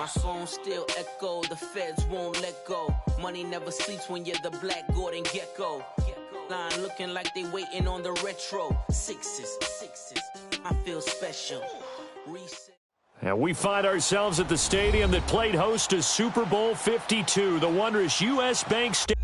My phone still echo, the feds won't let go. Money never sleeps when you're the Black Gordon Gecko. Line looking like they waiting on the retro. Sixes, I feel special. Reset. And we find ourselves at the stadium that played host to Super Bowl 52, the wondrous U.S. Bank Stadium.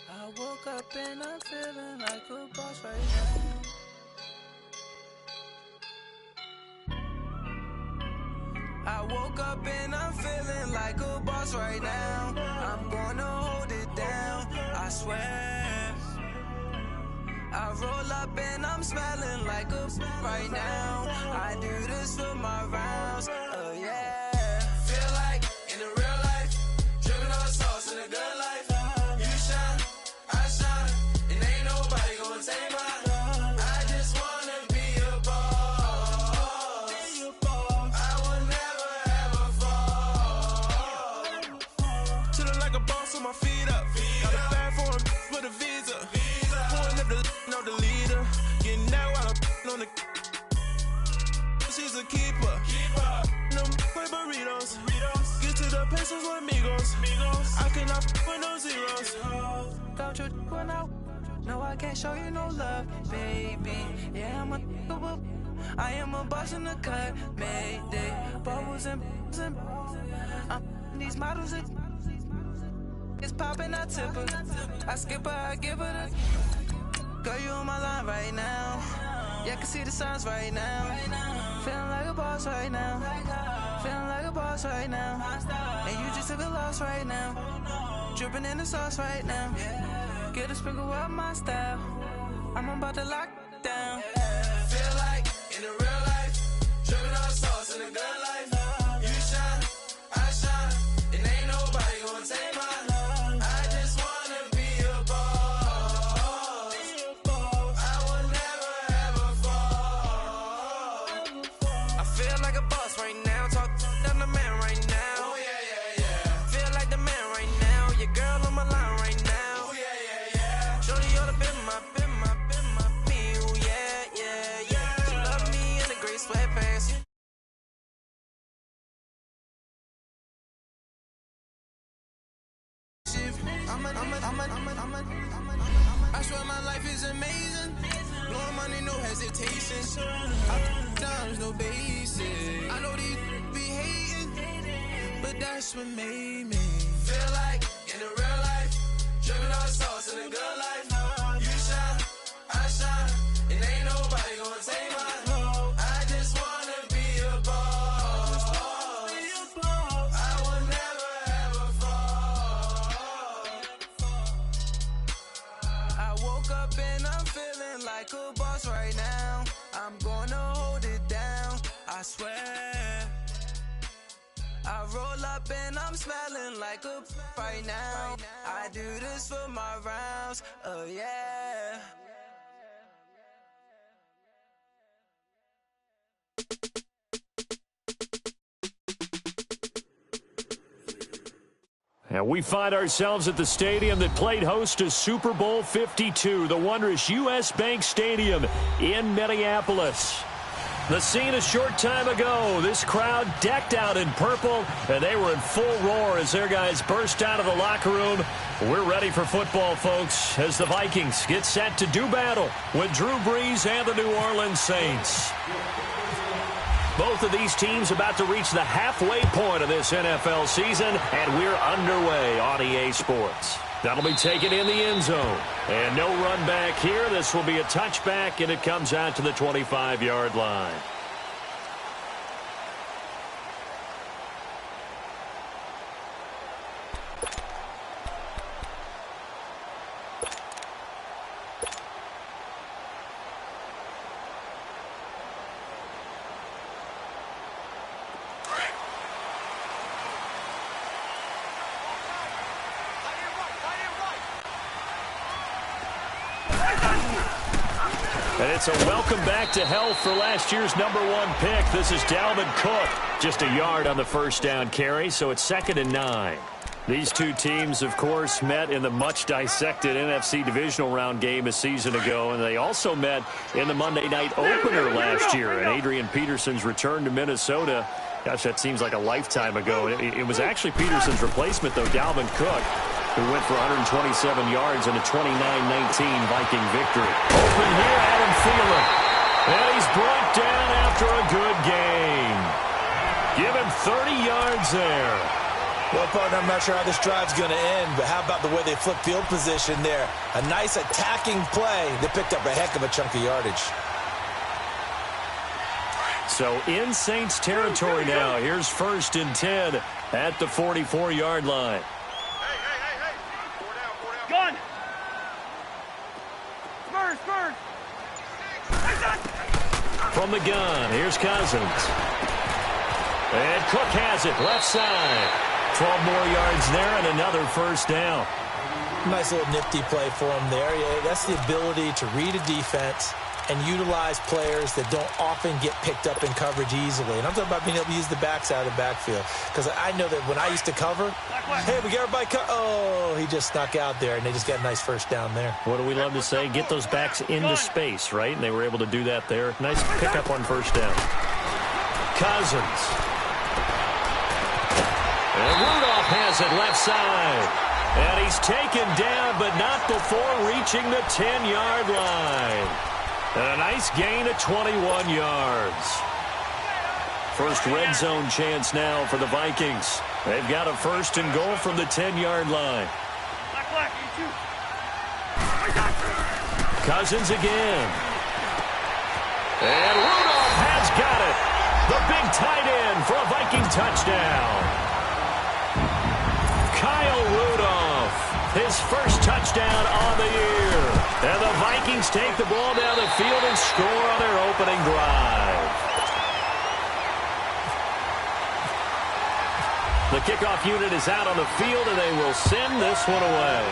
I woke up and I'm feeling like a boss right now. I woke up and I'm feeling like a boss right now. I'm gonna hold it down, I swear. I roll up and I'm smelling like a right now. I do this for my rounds, yeah. Feel like in the real life, dripping on sauce in a good life. You shine, I shine, and ain't nobody gonna take mine. I just wanna be a boss. I will never ever fall. Chillin' like a boss with my feet up. Got a bag for him with a visa. Pulling up the know the leader. Getting that while I'm on the. She's a keeper. No play burritos. Get to the pesos with amigos. I cannot with no zeros. Don't you run out? No, I can't show you no love, baby. Yeah, I am a boss in the cut, Mayday. Bubbles and I'm these models. It's popping, I tip her. I skip her, I give her the. Girl, you on my line right now. Yeah, I can see the signs right now. Feeling like a boss right now. Feeling like a boss right now. And you just took a loss right now. Dripping in the sauce right now. Get a sprinkle up my style. I'm about to lock down. Feel like in the real life, dripping on sauce in a good life. You shine, I shine, and ain't nobody gonna take mine. I just wanna be a boss. I will never ever fall. I feel like a boss right now. Talk down the man right now. Oh yeah. Feel like the man right now. Your girl on my line right now. Oh yeah. Shorty oughta been my me. Oh yeah. She love me in the gray sweatpants. I swear my life is amazing. Blowing money, no hesitation. Times, no basic. I know these be hating, but that's what made me feel like in the real life, dripping on sauce in a good life. You shine, I shine, and ain't nobody gonna take mine. I just wanna be a boss. I will never ever fall. I woke up and I'm feeling like a boss right now. I'm gonna hold it down, I swear. I roll up and I'm smelling like a right now. I do this for my rounds, yeah. And we find ourselves at the stadium that played host to Super Bowl 52, the wondrous U.S. Bank Stadium in Minneapolis. The scene a short time ago, this crowd decked out in purple, and they were in full roar as their guys burst out of the locker room. We're ready for football, folks, as the Vikings get set to do battle with Drew Brees and the New Orleans Saints. Both of these teams about to reach the halfway point of this NFL season, and we're underway on EA Sports. That'll be taken in the end zone. And no run back here. This will be a touchback, and it comes out to the 25-yard line. And it's a welcome back to health for last year's #1 pick. This is Dalvin Cook. Just a yard on the first down carry, so it's 2nd and 9. These two teams, of course, met in the much-dissected NFC divisional round game a season ago, and they also met in the Monday night opener last year. And Adrian Peterson's return to Minnesota, gosh, that seems like a lifetime ago. It was actually Peterson's replacement, though, Dalvin Cook, who went for 127 yards in a 29-19 Viking victory. Open here, Adam Thielen. And he's brought down after a good game. Give him 30 yards there. Well, partner, I'm not sure how this drive's going to end, but how about the way they flip field position there? A nice attacking play. They picked up a heck of a chunk of yardage. So in Saints territory now. Here's 1st and 10 at the 44-yard line. Hey. 4 down. Gun. Spurs. From the gun, here's Cousins. And Cook has it, left side. 12 more yards there and another 1st down. Nice little nifty play for him there. Yeah, that's the ability to read a defense and utilize players that don't often get picked up in coverage easily. And I'm talking about being able to use the backs out of the backfield. Because I know that when I used to cover, hey, we got everybody oh, he just snuck out there, and they just got a nice 1st down there. What do we love to say? Get those backs into space, right? And they were able to do that there. Nice pickup on 1st down. Cousins. And Rudolph has it left side. And he's taken down, but not before reaching the 10-yard line. And a nice gain of 21 yards. First red zone chance now for the Vikings. They've got a 1st and goal from the 10-yard line. Cousins again. And Rudolph has got it. The big tight end for a Viking touchdown. Kyle Rudolph, his 1st touchdown on the year. And the Vikings take the ball down the field and score on their opening drive. The kickoff unit is out on the field, and they will send this one away.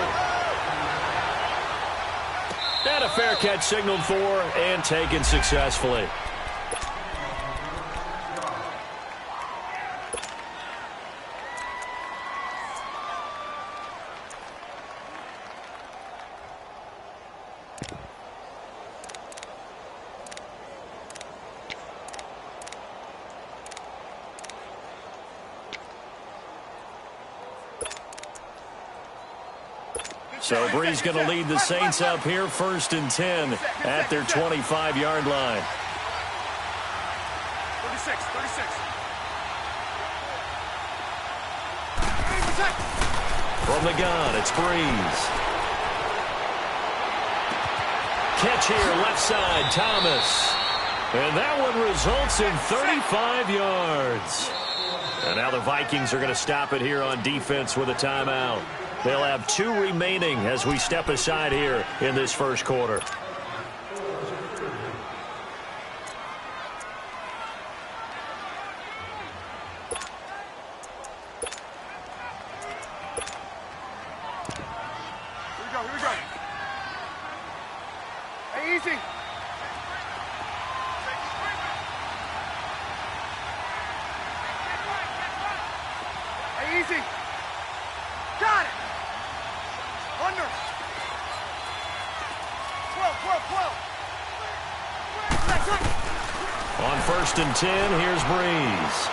And a fair catch signaled for and taken successfully. So Bree's going to lead the Saints up here, 1st and 10 at their 25-yard line. 36. From the gun, it's Breeze. Catch here, left side, Thomas. And that one results in 35 yards. And now the Vikings are going to stop it here on defense with a timeout. They'll have 2 remaining as we step aside here in this 1st quarter. Here we go. Hey, easy. Hey, easy. Got it. Under. 12. On 1st and 10, here's Breeze.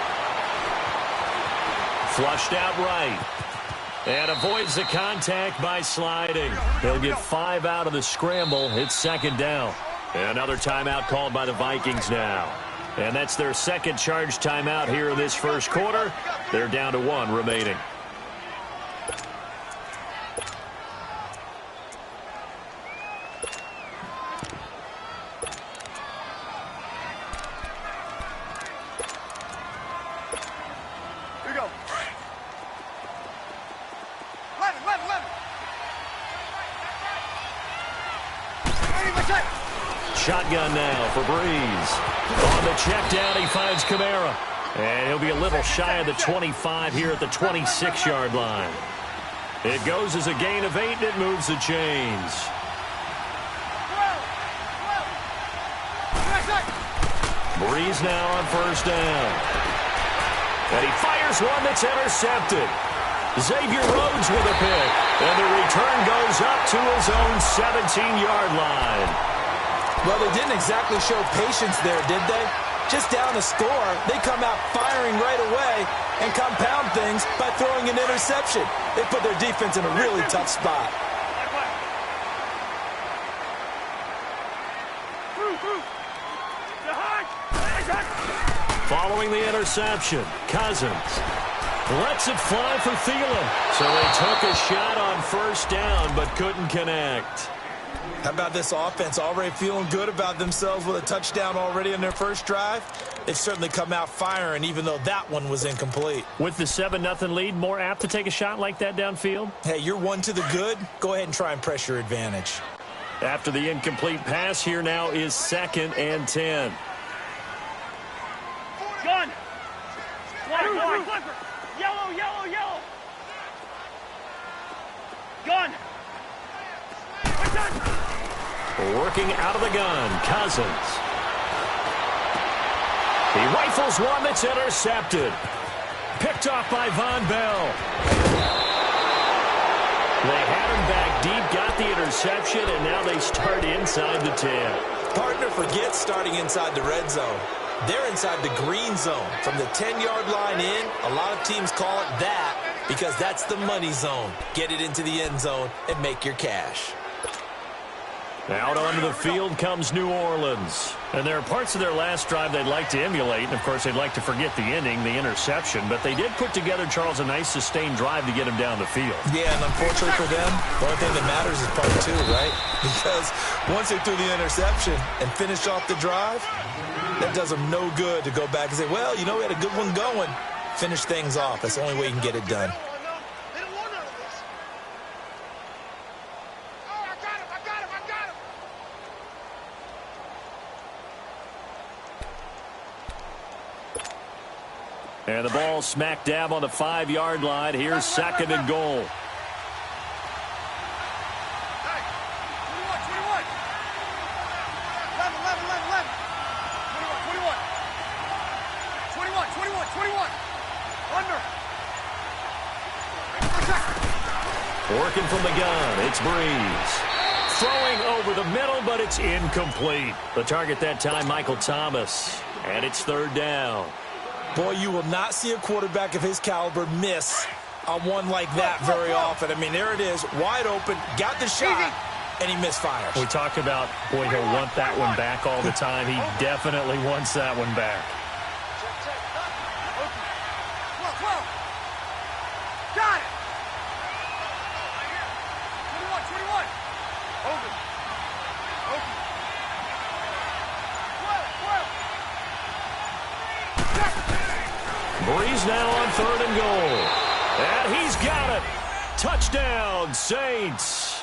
Flushed out right. And avoids the contact by sliding. He'll get 5 out of the scramble. It's 2nd down. Another timeout called by the Vikings now. And that's their 2nd charge timeout here in this 1st quarter. They're down to 1 remaining. Shotgun now for Breeze. On the check down, he finds Kamara. And he'll be a little shy of the 25 here at the 26-yard line. It goes as a gain of 8, and it moves the chains. Breeze now on first down. And he fires one that's intercepted. Xavier Rhodes with a pick. And the return goes up to his own 17-yard line. Well, they didn't exactly show patience there, did they? Just down a score, they come out firing right away and compound things by throwing an interception. They put their defense in a really tough spot. Following the interception, Cousins lets it fly for Thielen. So they took a shot on first down but couldn't connect. How about this offense already feeling good about themselves with a touchdown already in their first drive? They've certainly come out firing, even though that one was incomplete. With the 7-0 lead, more apt to take a shot like that downfield? Hey, you're one to the good. Go ahead and try and press your advantage. After the incomplete pass, here now is 2nd and 10. Gun! Flipper! Yellow, yellow, yellow! Gun! Working out of the gun, Cousins. He rifles one that's intercepted. Picked off by Von Bell. They had him back deep, got the interception, and now they start inside the 10. Partner forgets starting inside the red zone. They're inside the green zone. From the 10-yard line in, a lot of teams call it that because that's the money zone. Get it into the end zone and make your cash. Out onto the field comes New Orleans. And there are parts of their last drive they'd like to emulate. And, of course, they'd like to forget the ending, the interception. But they did put together, Charles, a nice sustained drive to get him down the field. Yeah, and unfortunately for them, the only thing that matters is part 2, right? Because once they threw the interception and finished off the drive, that does them no good to go back and say, well, you know, we had a good one going. Finish things off. That's the only way you can get it done. And the ball smack dab on the 5-yard line. Here's 2nd and goal. Hey, 21. 21. Under. Working from the gun, it's Breeze. Throwing over the middle, but it's incomplete. The target that time, Michael Thomas. And it's 3rd down. Boy, you will not see a quarterback of his caliber miss on one like that very often. I mean, there it is, wide open, got the shot, and he misfires. We talk about, boy, he'll want that one back all the time. He definitely wants that one back. Got it! 21. Open. Breeze now on 3rd and goal. And he's got it. Touchdown, Saints.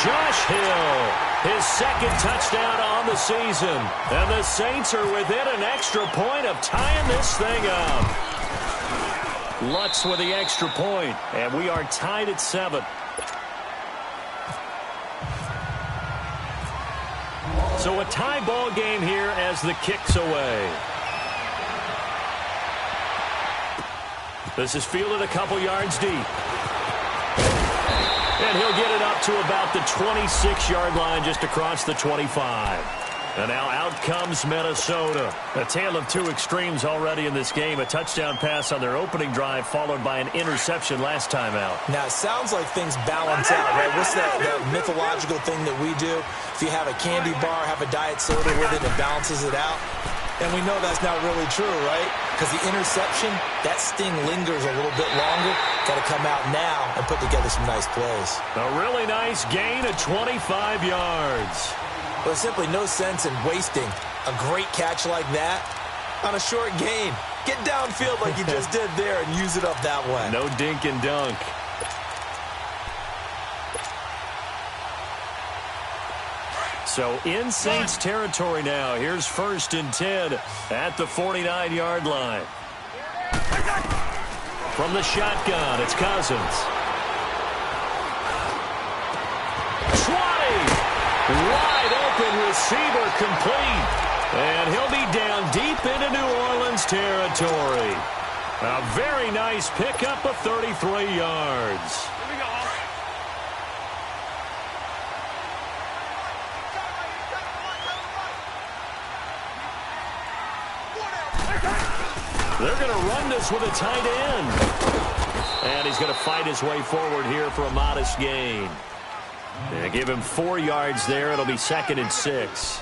Josh Hill, his 2nd touchdown on the season. And the Saints are within an extra point of tying this thing up. Lutz with the extra point, and we are tied at 7. So a tie ball game here as the kick's away. This is fielded a couple yards deep. And he'll get it up to about the 26-yard line, just across the 25. And now out comes Minnesota. A tale of 2 extremes already in this game. A touchdown pass on their opening drive, followed by an interception last time out. Now, it sounds like things balance out, right? What's that mythological thing that we do? If you have a candy bar, have a diet soda with it, it balances it out. And we know that's not really true, right? Because the interception, that sting lingers a little bit longer. Got to come out now and put together some nice plays. A really nice gain of 25 yards. There's simply no sense in wasting a great catch like that on a short gain. Get downfield like you just did there and use it up that way. No dink and dunk. So in Saints territory now. Here's 1st and 10 at the 49-yard line. From the shotgun, it's Cousins. 20. Wide open receiver complete. And he'll be down deep into New Orleans territory. A very nice pickup of 33 yards. Here we go. They're going to run this with a tight end. And he's going to fight his way forward here for a modest gain. And give him 4 yards there. It'll be 2nd and 6.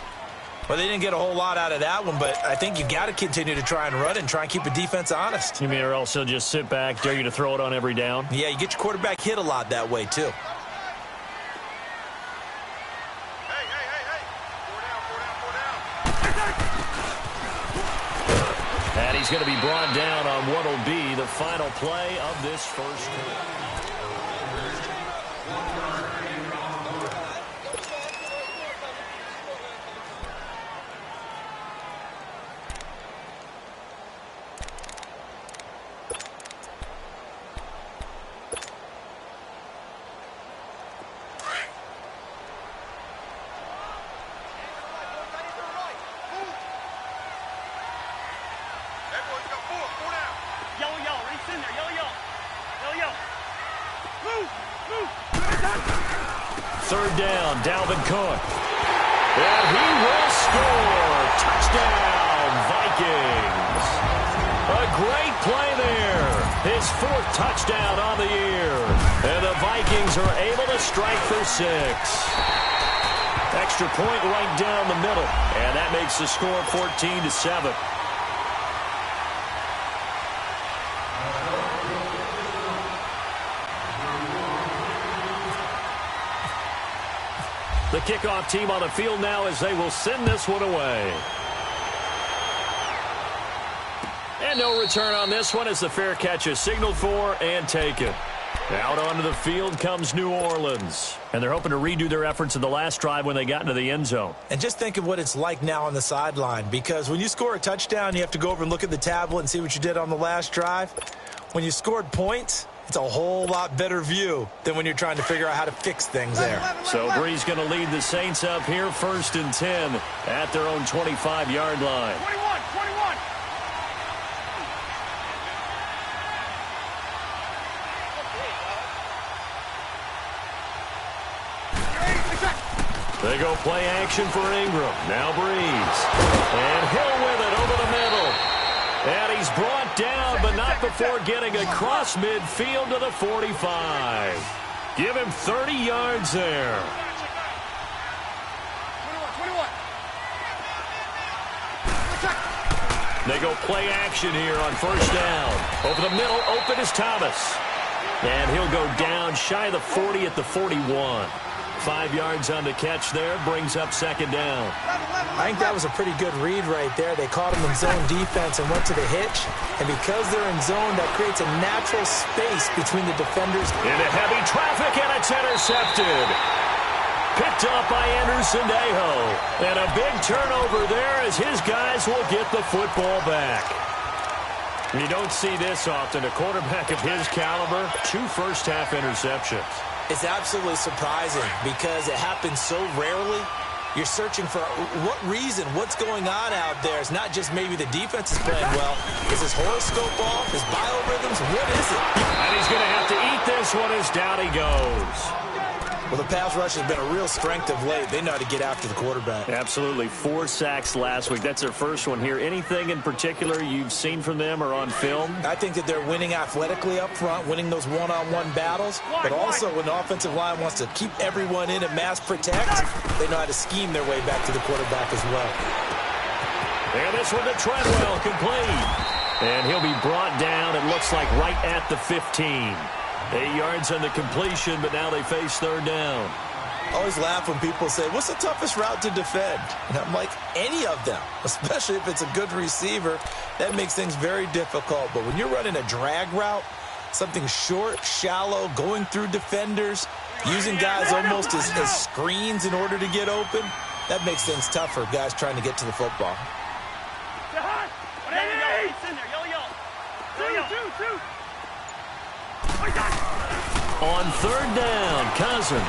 Well, they didn't get a whole lot out of that one, but I think you got to continue to try and run and try and keep the defense honest. You mean or else he'll just sit back, dare you to throw it on every down? Yeah, you get your quarterback hit a lot that way, too. And he's going to be brought down on what will be the final play of this first quarter. Third down, Dalvin Cook. And he will score. Touchdown, Vikings. A great play there. His 4th touchdown on the year. And the Vikings are able to strike for 6. Extra point right down the middle. And that makes the score 14-7. The kickoff team on the field now as they will send this one away. And no return on this one as the fair catch is signaled for and taken. Out onto the field comes New Orleans. And they're hoping to redo their efforts in the last drive when they got into the end zone. And just think of what it's like now on the sideline, because when you score a touchdown, you have to go over and look at the tablet and see what you did on the last drive. When you scored points, it's a whole lot better view than when you're trying to figure out how to fix things there. So Bree's going to lead the Saints up here 1st and 10 at their own 25-yard line. 21. They go play action for Ingram. Now Breeze. And Hill with it over the middle. And he's brought down, but not before getting across midfield to the 45. Give him 30 yards there. 21. They go play action here on 1st down. Over the middle, open is Thomas. And he'll go down shy of the 40 at the 41. 5 yards on the catch there, brings up 2nd down. I think that was a pretty good read right there. They caught him in zone defense and went to the hitch. And because they're in zone, that creates a natural space between the defenders. Into heavy traffic, and it's intercepted. Picked up by Anderson-Dejo. And a big turnover there as his guys will get the football back. You don't see this often. A quarterback of his caliber, 2 first-half interceptions. It's absolutely surprising because it happens so rarely. You're searching for what reason, what's going on out there. It's not just maybe the defense is playing well. Is his horoscope off? His biorhythms? What is it? And he's going to have to eat this one as down he goes. Well, the pass rush has been a real strength of late. They know how to get after the quarterback. Absolutely. 4 sacks last week. That's their first one here. Anything in particular you've seen from them or on film? I think that they're winning athletically up front, winning those one-on-one battles. But also when the offensive line wants to keep everyone in and mass protect, they know how to scheme their way back to the quarterback as well. And this one to Treadwell, complete. And he'll be brought down, it looks like, right at the 15. 8 yards on the completion, but now they face 3rd down. I always laugh when people say, what's the toughest route to defend? And I'm like, any of them, especially if it's a good receiver. That makes things very difficult. But when you're running a drag route, something short, shallow, going through defenders, using guys almost as screens in order to get open, that makes things tougher, guys trying to get to the football. On 3rd down, Cousins.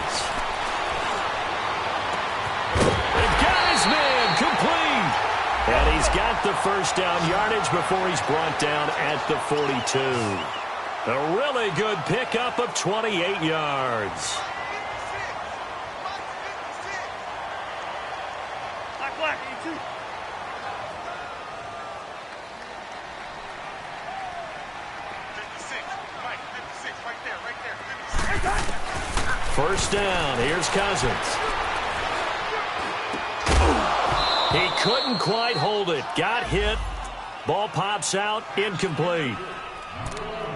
And got his man complete. he's got the first down yardage before he's brought down at the 42. A really good pickup of 28 yards. Black, 82. First down. Here's Cousins. He couldn't quite hold it. Got hit. Ball pops out. Incomplete.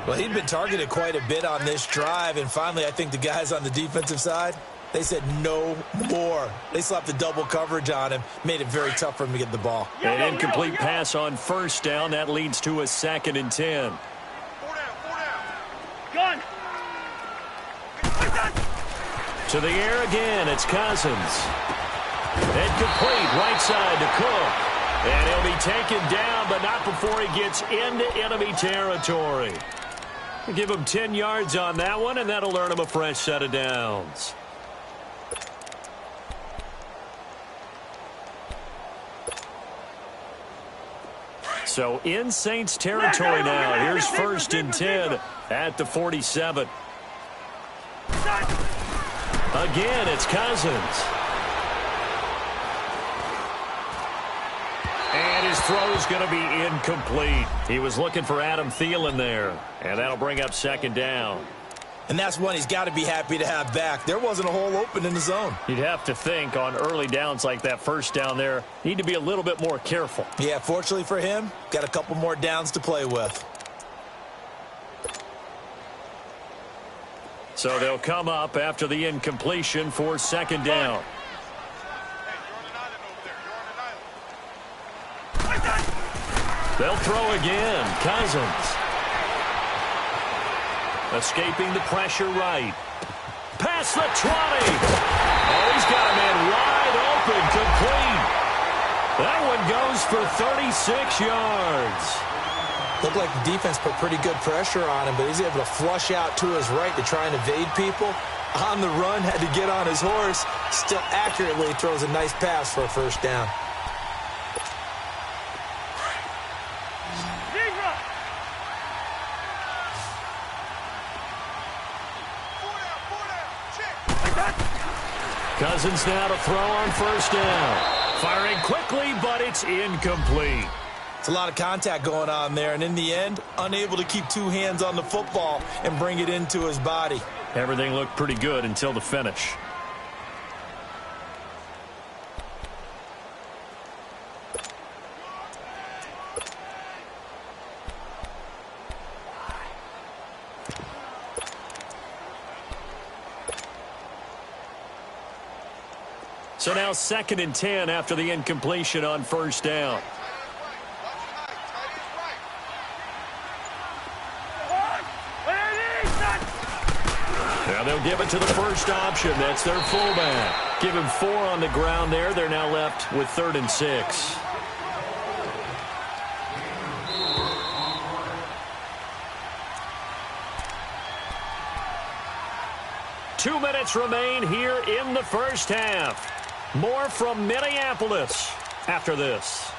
Well, he'd been targeted quite a bit on this drive, and finally I think the guys on the defensive side, they said no more. They slapped the double coverage on him, made it very tough for him to get the ball. An incomplete pass on first down. That leads to a 2nd and 10. Gun. To the air again. It's Cousins. Incomplete. Right side to Cook. And he'll be taken down, but not before he gets into enemy territory. Give him 10 yards on that one, and that'll earn him a fresh set of downs. So in Saints territory now. Here's 1st and 10 at the 47. Again, it's Cousins. And his throw's going to be incomplete. He was looking for Adam Thielen there. And that'll bring up 2nd down. And that's one he's got to be happy to have back. There wasn't a hole open in the zone. You'd have to think on early downs like that first down there, need to be a little bit more careful. Yeah, fortunately for him, got a couple more downs to play with. So they'll come up after the incompletion for 2nd down. They'll throw again. Cousins. Escaping the pressure right. Past the 20. Oh, he's got a man wide open, complete. That one goes for 36 yards. Looked like the defense put pretty good pressure on him, but he's able to flush out to his right to try and evade people. On the run, had to get on his horse. Still accurately throws a nice pass for a first down. Cousins now to throw on first down. Firing quickly, but it's incomplete. It's a lot of contact going on there, and in the end, unable to keep two hands on the football and bring it into his body. Everything looked pretty good until the finish. So now 2nd and 10 after the incompletion on first down. Now they'll give it to the first option. That's their fullback. Give him 4 on the ground there. They're now left with 3rd and 6. Two minutes remain here in the first half. More from Minneapolis after this.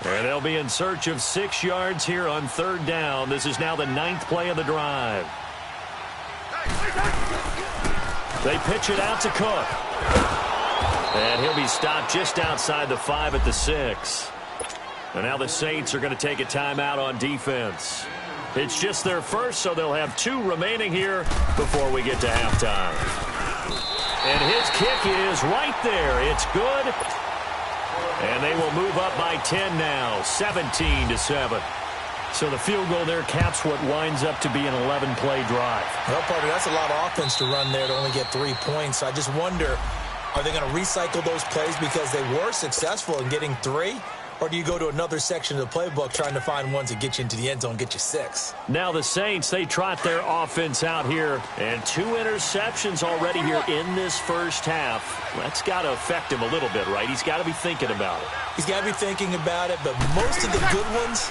And they'll be in search of 6 yards here on 3rd down. This is now the 9th play of the drive. They pitch it out to Cook. And he'll be stopped just outside the 5 at the 6. And now the Saints are going to take a timeout on defense. It's just their first, so they'll have 2 remaining here before we get to halftime. And his kick is right there. It's good. And they will move up by 10 now, 17-7. So the field goal there caps what winds up to be an 11-play drive. Well, partner, that's a lot of offense to run there to only get 3 points. I just wonder, are they going to recycle those plays because they were successful in getting 3? Or do you go to another section of the playbook trying to find ones that get you into the end zone, get you 6? Now the Saints, they trot their offense out here. And 2 interceptions already here in this first half. That's got to affect him a little bit, right? He's got to be thinking about it. He's got to be thinking about it, but most of the good ones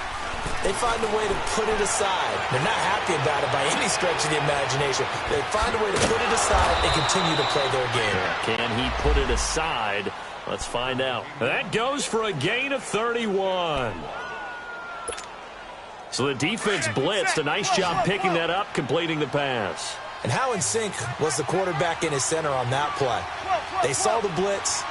they find a way to put it aside. They're not happy about it by any stretch of the imagination. They find a way to put it aside and continue to play their game. Can he put it aside? Let's find out. That goes for a gain of 31. So the defense blitzed. A nice job picking that up, completing the pass. And how in sync was the quarterback in his center on that play? They saw the blitz,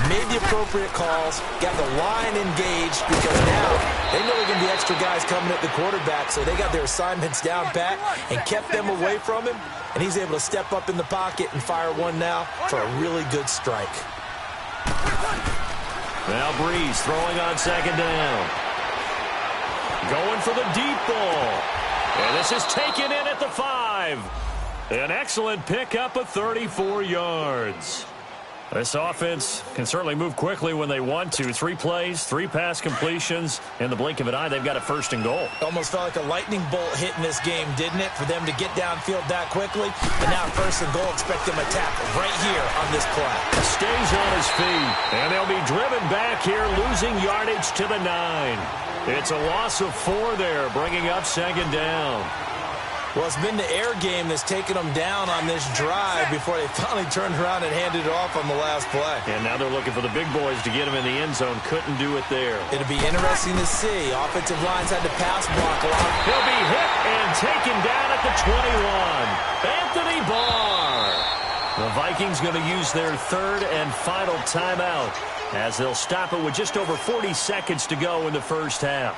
made the appropriate calls, got the line engaged, because now they know there are going to be extra guys coming at the quarterback, so they got their assignments down pat and kept them away from him, and he's able to step up in the pocket and fire one now for a really good strike. Now Breeze throwing on second down. Going for the deep ball. And this is taken in at the 5. An excellent pickup of 34 yards. This offense can certainly move quickly when they want to. 3 plays, 3 pass completions. In the blink of an eye, they've got a first and goal. Almost felt like a lightning bolt hit in this game, didn't it, for them to get downfield that quickly? And now first and goal, expect them to tackle right here on this play. Stays on his feet, and they'll be driven back here, losing yardage to the 9. It's a loss of 4 there, bringing up second down. Well, it's been the air game that's taken them down on this drive before they finally turned around and handed it off on the last play. And now they're looking for the big boys to get them in the end zone. Couldn't do it there. It'll be interesting to see. Offensive lines had to pass block a lot. He'll be hit and taken down at the 21. Anthony Barr. The Vikings going to use their 3rd and final timeout as they'll stop it with just over 40 seconds to go in the first half.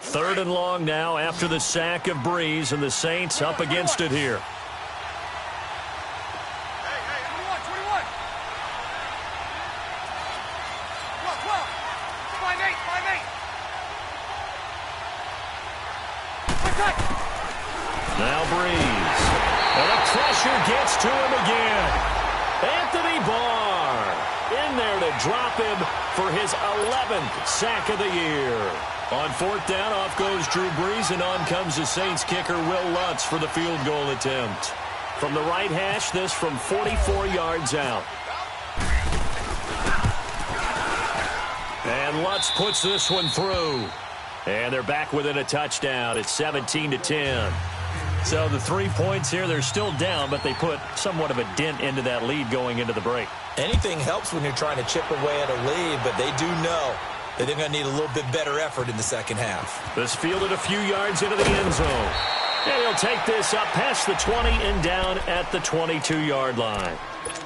Third and long now after the sack of Breeze, and the Saints up against it here. Hey, 21. 12. 5-8. Now Breeze. And the pressure gets to him again. Anthony Barr in there to drop him for his 11th sack of the year. On 4th down, off goes Drew Brees, and on comes the Saints kicker, Will Lutz, for the field goal attempt. From the right hash, this from 44 yards out. And Lutz puts this one through. And they're back within a touchdown. It's 17-10. So the 3 points here, they're still down, but they put somewhat of a dent into that lead going into the break. Anything helps when you're trying to chip away at a lead, but they do know that they're going to need a little bit better effort in the second half. This fielded a few yards into the end zone. And he'll take this up past the 20 and down at the 22-yard line.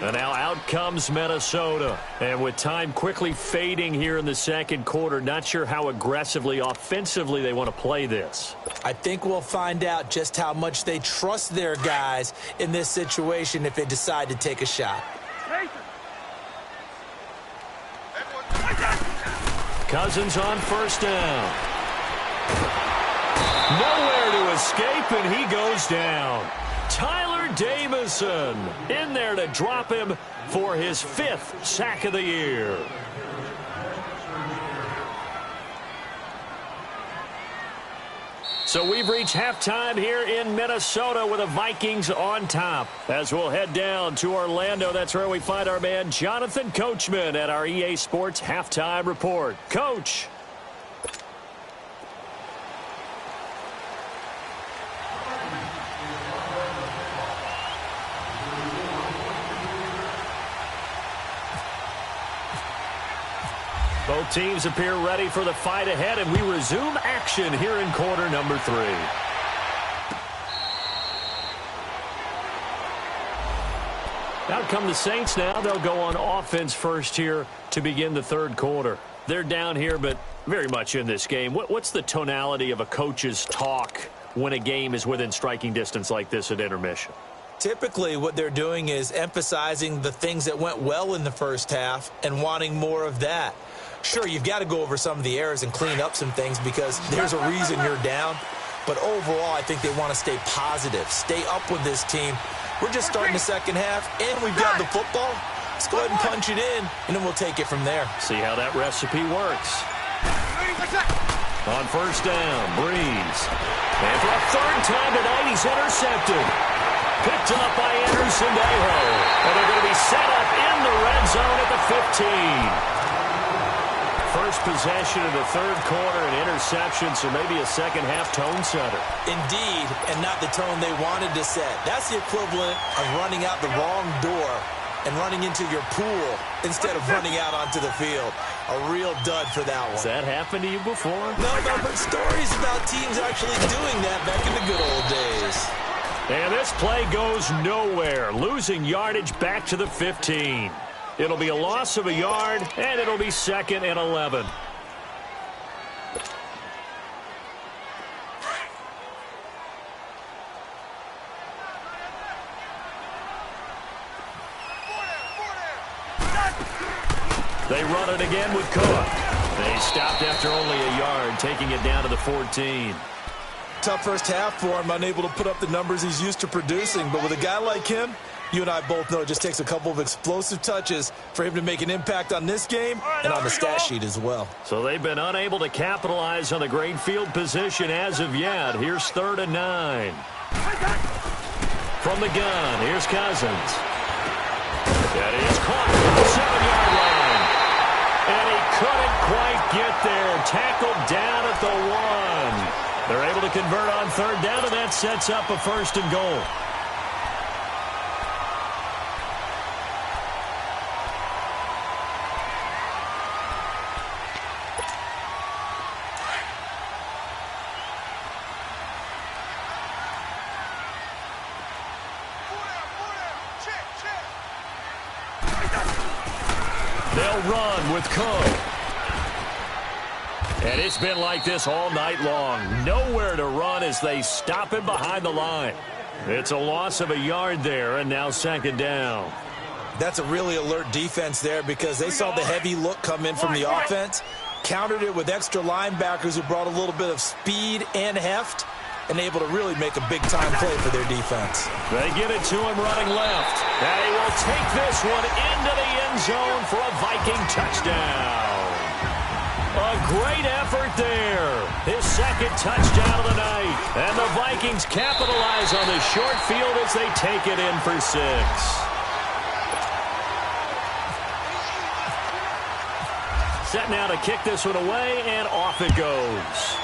And now out comes Minnesota. And with time quickly fading here in the second quarter, not sure how aggressively, offensively they want to play this. I think we'll find out just how much they trust their guys in this situation if they decide to take a shot. Cousins on first down. Nowhere to escape, and he goes down. Tyler Davison in there to drop him for his 5th sack of the year. So we've reached halftime here in Minnesota with the Vikings on top. As we'll head down to Orlando, that's where we find our man Jonathan Coachman at our EA Sports Halftime Report. Coach. Both teams appear ready for the fight ahead, and we resume action here in quarter number 3. Out come the Saints now. They'll go on offense first here to begin the third quarter. They're down here, but very much in this game. What's the tonality of a coach's talk when a game is within striking distance like this at intermission? Typically, what they're doing is emphasizing the things that went well in the first half and wanting more of that. Sure, you've got to go over some of the errors and clean up some things because there's a reason you're down. But overall, I think they want to stay positive, stay up with this team. We're just starting the second half, and we've got the football. Let's go ahead and punch it in, and then we'll take it from there. See how that recipe works. On first down, Breeze. And for a third time tonight, he's intercepted. Picked up by Anderson Dejo. And they're going to be set up in the red zone at the 15. First possession of the third quarter, an interception, so maybe a second-half tone setter. Indeed, and not the tone they wanted to set. That's the equivalent of running out the wrong door and running into your pool instead of running out onto the field. A real dud for that one. Has that happened to you before? No, but stories about teams actually doing that back in the good old days. And this play goes nowhere, losing yardage back to the 15. It'll be a loss of a yard, and it'll be 2nd and 11. They run it again with Cook. They stopped after only a yard, taking it down to the 14. Tough first half for him, unable to put up the numbers he's used to producing. But with a guy like him, you and I both know it just takes a couple of explosive touches for him to make an impact on this game and on the stat sheet as well. So they've been unable to capitalize on the great field position as of yet. Here's 3rd and 9. From the gun, here's Cousins. That is caught from the 7-yard line. And he couldn't quite get there. Tackled down at the 1. They're able to convert on 3rd down, and that sets up a 1st and goal. They'll run with Coe. And it's been like this all night long. Nowhere to run as they stop him behind the line. It's a loss of a yard there, and now 2nd down. That's a really alert defense there because they saw the heavy look come in from the offense, countered it with extra linebackers who brought a little bit of speed and heft, and able to really make a big-time play for their defense. They get it to him running left. And he will take this one into the end zone for a Viking touchdown. A great effort there. His 2nd touchdown of the night. And the Vikings capitalize on the short field as they take it in for 6. Set now to kick this one away, and off it goes.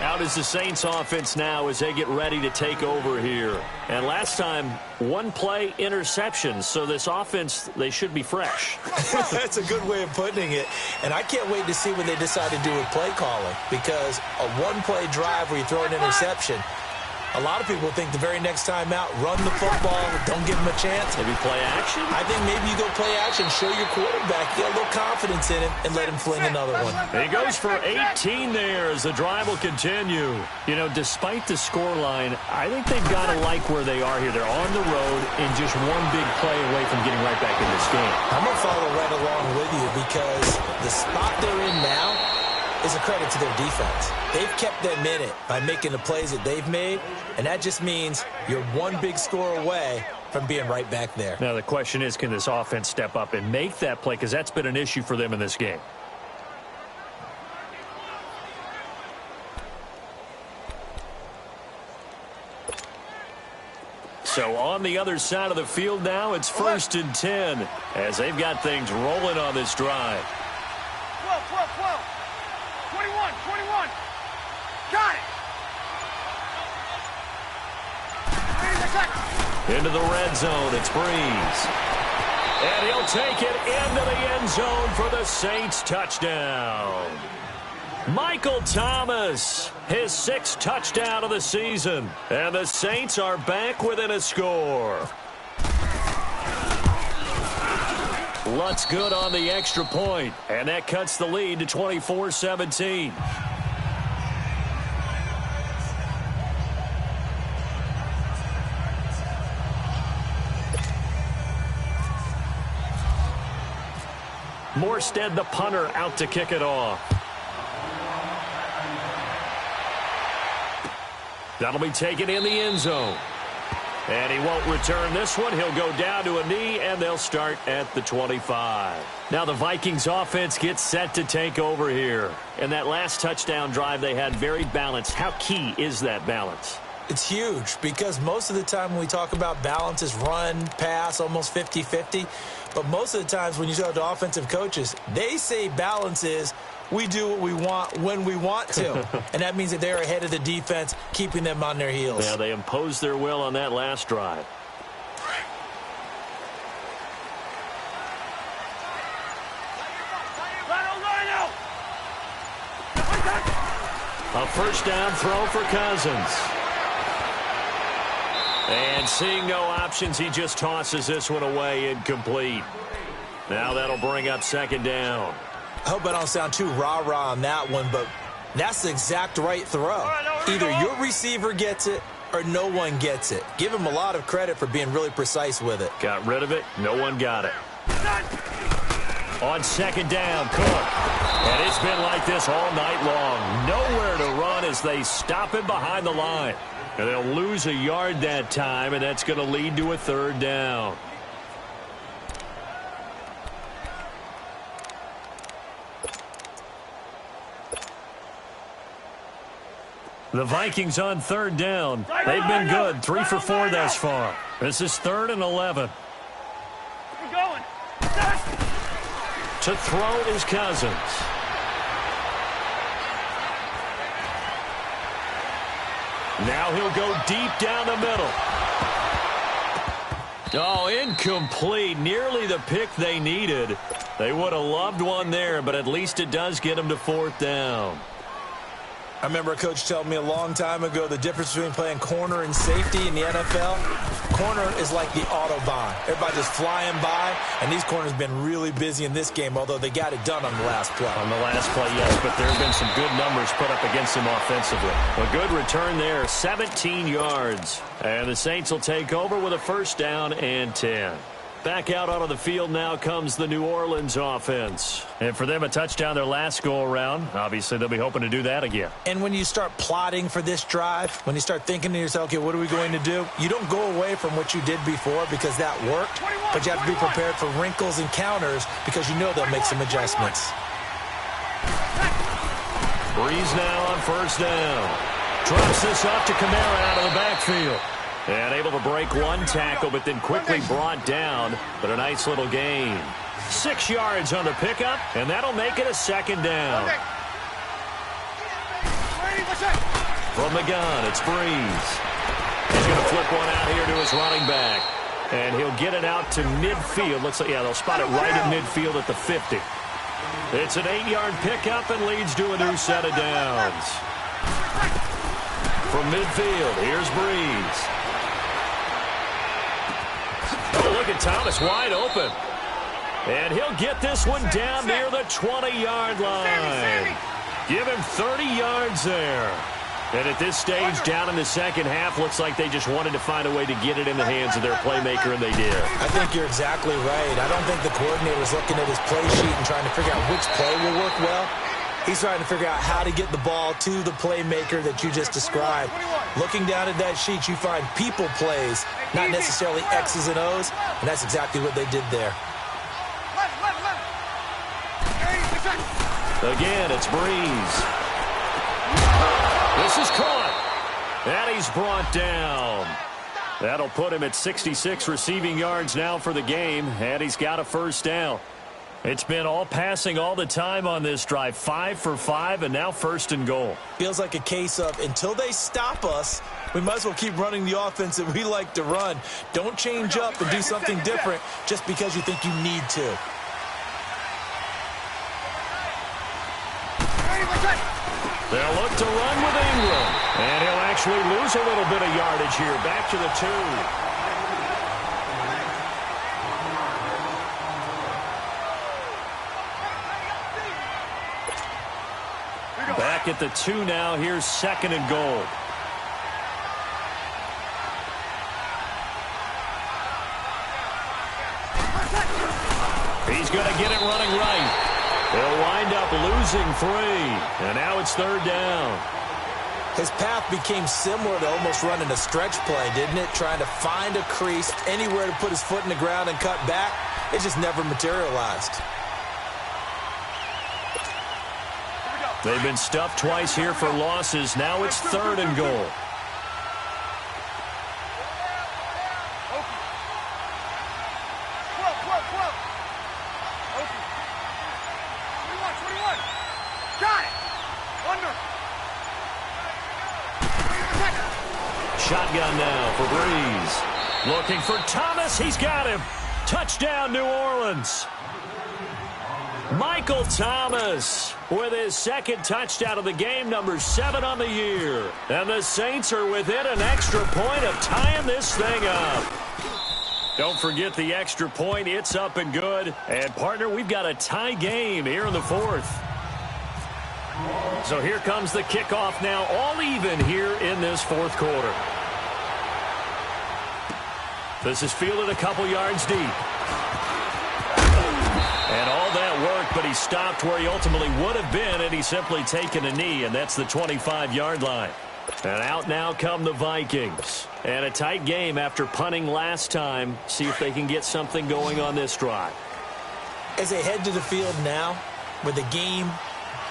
Out is the Saints offense now as they get ready to take over here. And last time, 1 play interception. So this offense, they should be fresh. That's a good way of putting it. And I can't wait to see what they decide to do with play calling. Because a 1-play drive where you throw an interception, a lot of people think the very next time out, run the football, don't give him a chance. Maybe play action? I think maybe you go play action, show your quarterback, get a little confidence in him, and let him fling another one. He goes for 18 there as the drive will continue. You know, despite the scoreline, I think they've got to like where they are here. They're on the road and just 1 big play away from getting right back in this game. I'm going to follow right along with you because the spot they're in now is a credit to their defense. They've kept them in it by making the plays that they've made, and that just means you're 1 big score away from being right back there. Now the question is, can this offense step up and make that play? Because that's been an issue for them in this game. So on the other side of the field now, it's 1st and 10 as they've got things rolling on this drive. 12, 12, 12. 21, 21. Got it. 36 seconds. Into the red zone, it's Breeze. And he'll take it into the end zone for the Saints touchdown. Michael Thomas, his 6th touchdown of the season. And the Saints are back within a score. Lutz good on the extra point, and that cuts the lead to 24-17. Morstead, the punter, out to kick it off. That'll be taken in the end zone. And he won't return this one. He'll go down to a knee, and they'll start at the 25. Now the Vikings offense gets set to take over here. And that last touchdown drive they had very balanced. How key is that balance? It's huge because most of the time when we talk about balance is run, pass, almost 50-50. But most of the times when you talk to offensive coaches, they say balance is we do what we want when we want to. And that means that they're ahead of the defense, keeping them on their heels. Yeah, they imposed their will on that last drive. A first down throw for Cousins. And seeing no options, he just tosses this one away incomplete. Now that'll bring up second down. I hope I don't sound too rah-rah on that one, but that's the exact right throw. Either your receiver gets it or no one gets it. Give him a lot of credit for being really precise with it. Got rid of it. No one got it. On second down, Cook. And it's been like this all night long. Nowhere to run as they stop him behind the line. And they'll lose a yard that time, and that's going to lead to a third down. The Vikings on third down. They've been good. 3 for 4 thus far. This is 3rd and 11. We're going. To throw is Cousins. Now he'll go deep down the middle. Oh, incomplete. Nearly the pick they needed. They would have loved one there, but at least it does get them to 4th down. I remember a coach telling me a long time ago the difference between playing corner and safety in the NFL. Corner is like the Autobahn. Everybody just flying by, and these corners have been really busy in this game, although they got it done on the last play. On the last play, yes, but there have been some good numbers put up against them offensively. A good return there, 17 yards. And the Saints will take over with a first down and 10. Back out onto the field now comes the New Orleans offense. And for them, a touchdown their last go-around. Obviously, they'll be hoping to do that again. And when you start plotting for this drive, when you start thinking to yourself, okay, what are we going to do? You don't go away from what you did before because that worked, but you have to be prepared for wrinkles and counters because you know they'll make some adjustments. Breeze now on first down. Drops this off to Kamara out of the backfield. And able to break one tackle, but then quickly brought down. But a nice little gain. 6 yards on the pickup, and that'll make it a second down. From the gun, it's Breeze. He's going to flip one out here to his running back. And he'll get it out to midfield. Looks like, yeah, they'll spot it right at midfield at the 50. It's an 8-yard pickup and leads to a new set of downs. From midfield, here's Breeze. Oh, look at Thomas wide open. And he'll get this one down near the 20-yard line. Give him 30 yards there. And at this stage, down in the second half, looks like they just wanted to find a way to get it in the hands of their playmaker, and they did. I think you're exactly right. I don't think the coordinator's looking at his play sheet and trying to figure out which play will work well. He's trying to figure out how to get the ball to the playmaker that you just described. Looking down at that sheet, you find people plays, not necessarily X's and O's, and that's exactly what they did there. Again, it's Breeze. This is caught. And he's brought down. That'll put him at 66 receiving yards now for the game, and he's got a first down. It's been all passing all the time on this drive. 5 for 5, and now first and goal. Feels like a case of until they stop us, we might as well keep running the offense that we like to run. Don't change up and do something different just because you think you need to. They'll look to run with Ingram. And he'll actually lose a little bit of yardage here. Back to the 2. Back at the 2 now. Here's second and goal. He's going to get it running right. They'll wind up losing 3. And now it's third down. His path became similar to almost running a stretch play, didn't it? Trying to find a crease, anywhere to put his foot in the ground and cut back. It just never materialized. They've been stuffed twice here for losses. Now it's 3rd and goal. Shotgun now for Breeze. Looking for Thomas. He's got him. Touchdown, New Orleans. Michael Thomas with his 2nd touchdown of the game, number 7 on the year. And the Saints are within an extra point of tying this thing up. Don't forget the extra point. It's up and good. And, partner, we've got a tie game here in the 4th. So here comes the kickoff now, all even here in this 4th quarter. This is fielded a couple yards deep. And all that work, but he stopped where he ultimately would have been had he simply taken a knee, and that's the 25-yard line. And out now come the Vikings. And a tight game after punting last time. See if they can get something going on this drive. As they head to the field now, with the game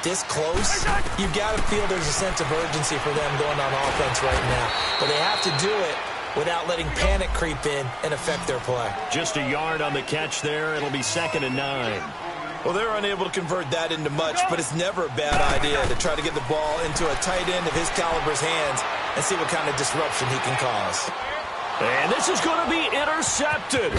this close, you've got to feel there's a sense of urgency for them going on offense right now. But they have to do it without letting panic creep in and affect their play. Just a yard on the catch there. It'll be 2nd and 9. Well, they're unable to convert that into much, but it's never a bad idea to try to get the ball into a tight end of his caliber's hands and see what kind of disruption he can cause. And this is going to be intercepted.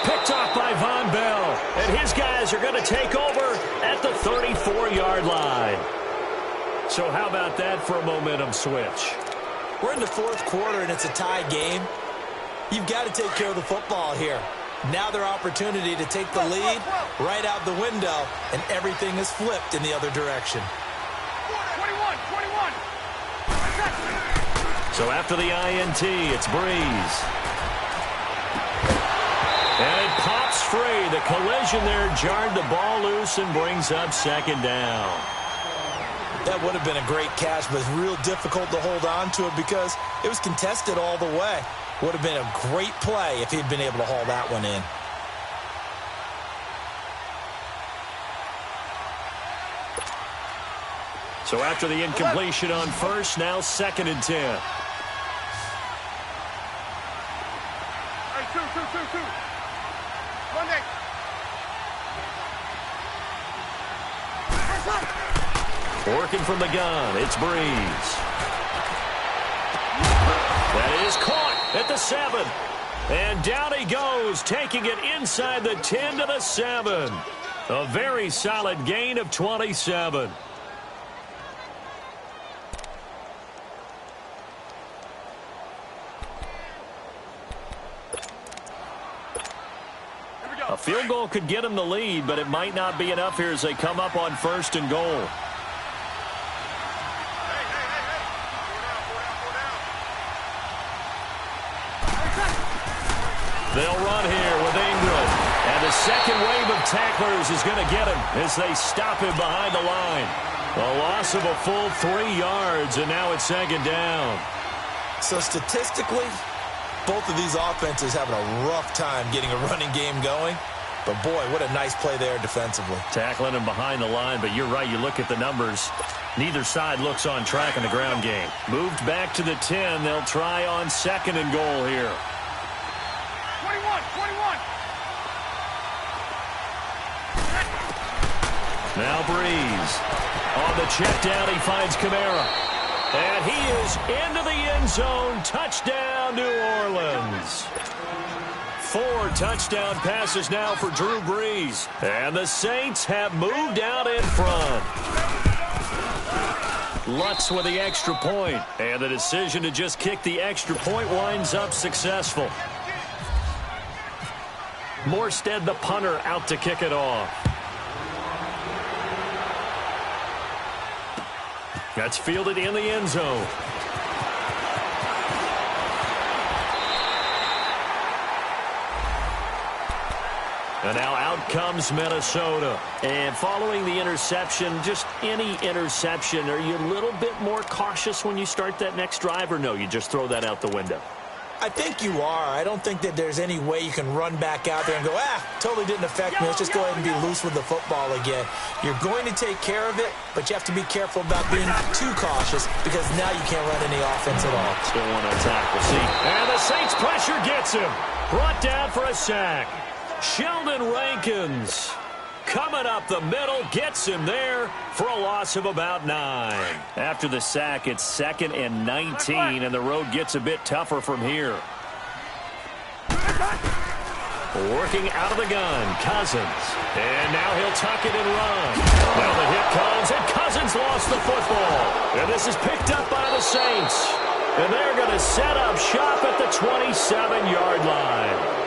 Picked off by Von Bell. And his guys are going to take over at the 34-yard line. So how about that for a momentum switch? We're in the 4th quarter, and it's a tie game. You've got to take care of the football here. Now their opportunity to take the lead right out the window, and everything is flipped in the other direction. 21. So after the INT, it's Breeze. And it pops free. The collision there jarred the ball loose and brings up 2nd down. That would have been a great catch, but it's real difficult to hold on to it because it was contested all the way. Would have been a great play if he'd been able to haul that one in. So after the incompletion on first, now 2nd and 10. Hey, two. Monday. Working from the gun, it's Breeze. That is caught at the 7. And down he goes, taking it inside the 10 to the 7. A very solid gain of 27. A field goal could get him the lead, but it might not be enough here as they come up on 1st and goal. They'll run here with Ingram. And the second wave of tacklers is going to get him as they stop him behind the line. A loss of a full 3 yards, and now it's 2nd down. So statistically, both of these offenses having a rough time getting a running game going. But, boy, what a nice play there defensively. Tackling him behind the line, but you're right. You look at the numbers. Neither side looks on track in the ground game. Moved back to the 10. They'll try on 2nd and goal here. 21. Now Breeze. On the check down, he finds Kamara. And he is into the end zone. Touchdown, New Orleans. 4 touchdown passes now for Drew Brees. And the Saints have moved out in front. Lutz with the extra point. And the decision to just kick the extra point winds up successful. Morstead, the punter, out to kick it off. That's fielded in the end zone. And now out comes Minnesota. And following the interception, just any interception, are you a little bit more cautious when you start that next drive, or no, you just throw that out the window? I think you are. I don't think that there's any way you can run back out there and go, totally didn't affect me. Let's just go ahead and be loose with the football again. You're going to take care of it, but you have to be careful about being too cautious because now you can't run any offense at all. Still one on tackle. See, and the Saints pressure gets him. Brought down for a sack. Sheldon Rankins coming up the middle, gets him there for a loss of about 9. After the sack, it's 2nd and 19, and the road gets a bit tougher from here. Working out of the gun, Cousins. And now he'll tuck it and run. Now the hit comes, and Cousins lost the football. And this is picked up by the Saints. And they're going to set up shop at the 27-yard line.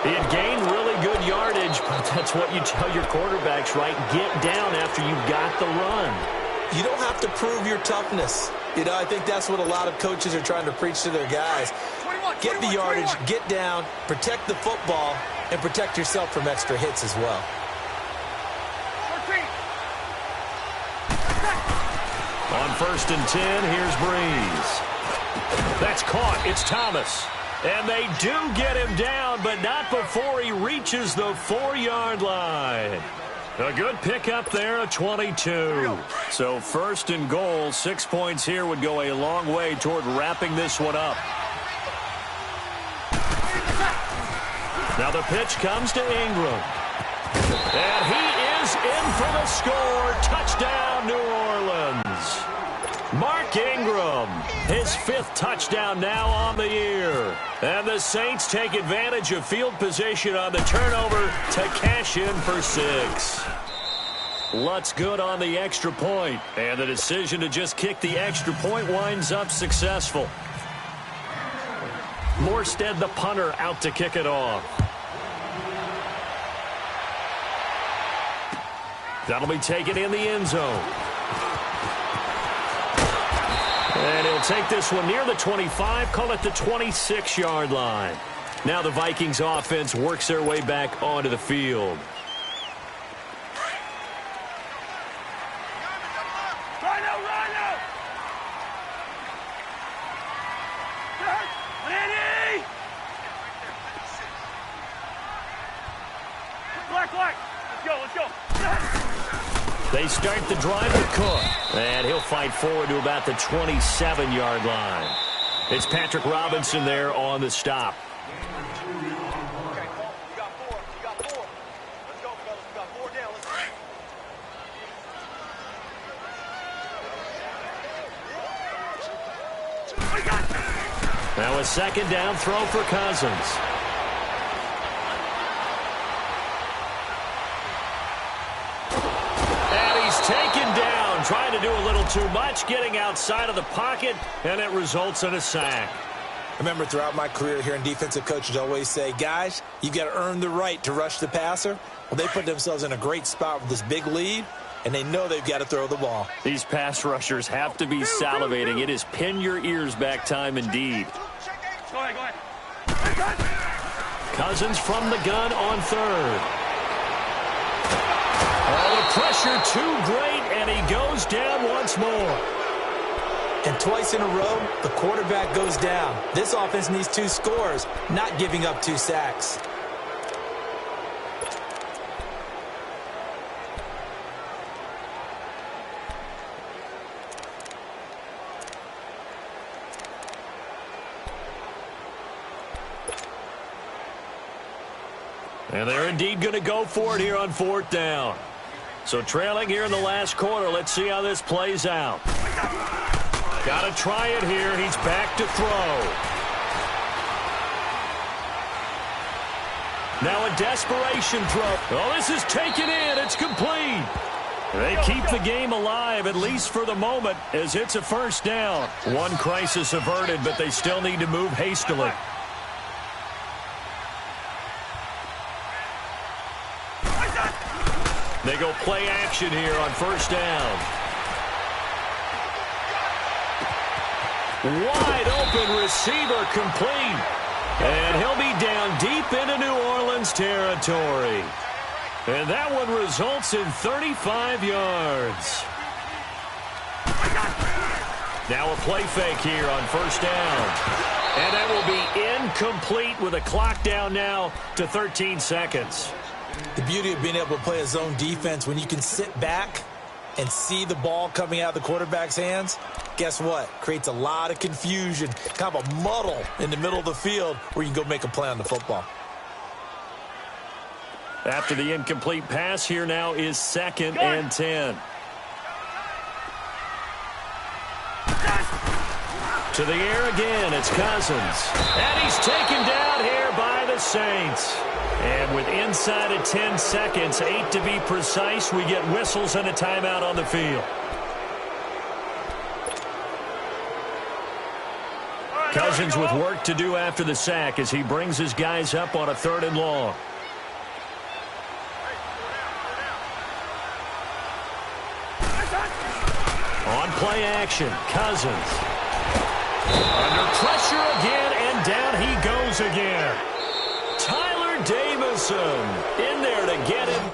He had gained really good yardage, but that's what you tell your quarterbacks, right? Get down after you've got the run. You don't have to prove your toughness. I think that's what a lot of coaches are trying to preach to their guys. Get the yardage, get down, protect the football, and protect yourself from extra hits as well. 14. On 1st and 10, here's Breeze. That's caught. It's Thomas. And they do get him down, but not before he reaches the 4-yard line. A good pickup there at 22. So 1st and goal, 6 points here would go a long way toward wrapping this one up. Now the pitch comes to Ingram. And he is in for the score. Touchdown, New Orleans. Mark Ingram, his 5th touchdown now on the year. And the Saints take advantage of field position on the turnover to cash in for 6. Lutz good on the extra point, and the decision to just kick the extra point winds up successful. Morstead, the punter, out to kick it off. That'll be taken in the end zone. And he'll take this one near the 25, call it the 26-yard line. Now the Vikings offense works their way back onto the field. Rhino! Ready! Black. Let's go. They start the drive with Cook. And he'll fight forward to about the 27-yard line. It's Patrick Robinson there on the stop. Okay, Paul, you got 4. Let's go, fellas. We got 4 down. Let's go. Now a 2nd down throw for Cousins. Taken down, trying to do a little too much, getting outside of the pocket, and it results in a sack. I remember throughout my career here in defensive coaches always say, guys, you've got to earn the right to rush the passer. Well, they put themselves in a great spot with this big lead, and they know they've got to throw the ball. These pass rushers have to be salivating. It is pin your ears back time indeed. Go ahead. Cousins from the gun on 3rd. Oh, the pressure too great, and he goes down once more. And twice in a row, the quarterback goes down. This offense needs 2 scores, not giving up 2 sacks. And they're indeed going to go for it here on 4th down. So trailing here in the last quarter. Let's see how this plays out. Got to try it here. He's back to throw. Now a desperation throw. Oh, this is taken in. It's complete. They keep the game alive, at least for the moment, as it's a 1st down. One crisis averted, but they still need to move hastily. They go play action here on 1st down. Wide open receiver complete. And he'll be down deep into New Orleans Browns territory. And that one results in 35 yards. Now a play fake here on first down. And that will be incomplete with a clock down now to 13 seconds. The beauty of being able to play a zone defense, when you can sit back and see the ball coming out of the quarterback's hands, guess what? Creates a lot of confusion, kind of a muddle in the middle of the field where you can go make a play on the football. After the incomplete pass, here now is 2nd and 10. To the air again, it's Cousins. And he's taken down here by the Saints. And with inside of 10 seconds, 8 to be precise, we get whistles and a timeout on the field. Cousins with work to do after the sack as he brings his guys up on a 3rd and long. On play action, Cousins. Under pressure again, and down he goes again. Tyler Davison in there to get him.